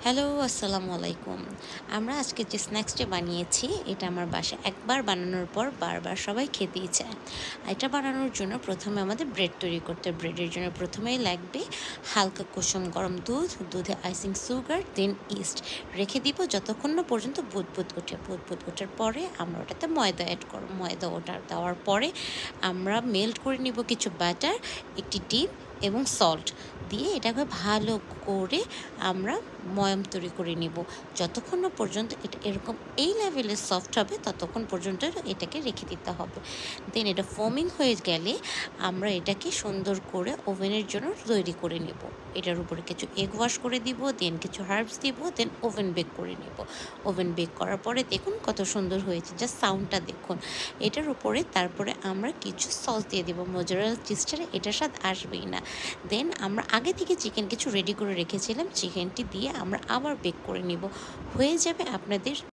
Hello, আসসালামু আলাইকুম। আমরা আজকে যে স্ন্যাক্সটা বানিয়েছি, এটা আমার বাসায় একবার বানানোর পর বারবার সবাই খেতেই চায়। এটা বানানোর জন্য প্রথমে আমাদের ব্রেড তৈরি করতে হবে। ব্রেডের জন্য প্রথমেই লাগবে হালকা কুসুম গরম দুধ, দুধে আইসিং সুগার, দেন ইস্ট। রেখে দিব যতক্ষণ না পর্যন্ত বুদবুদ ওঠে। বুদবুদ ওঠার পরে আমরা ওটাতে ময়দা অ্যাড করব। ময়দা ওটা দেওয়ার পরে আমরা মেল্ট করে নিব কিছু বাটার, একটি ডিম এবং সল্ট দিয়ে এটাকে ভালো করে আমরা ময়াম তৈরি করে নিব। যতক্ষণ না পর্যন্ত এটা এরকম এই লেভেলের সফট হবে ততক্ষণ পর্যন্ত এটাকে রেখে দিতে হবে। দেন এটা ফোমিং হয়ে গেলে আমরা এটাকে সুন্দর করে ওভেনের জন্য তৈরি করে নেব। এটার উপরে কিছু এগ ওয়াশ করে দিব, দেন কিছু হার্বস দিব, দেন ওভেন বেক করে নেব। ওভেন বেক করার পরে দেখুন কত সুন্দর হয়েছে, জাস্ট সাউন্ডটা দেখুন। এটার উপরে তারপরে আমরা কিছু সস দিয়ে দেবো। মোজারেলা চিজটা এটার স্বাদ আসবেই না। দেন আমরা আগে থেকে চিকেন কিছু রেডি করে রেখেছিলাম, চিকেনটি দিয়ে আমরা আবার বেক করে নিব। হয়ে যাবে আপনাদের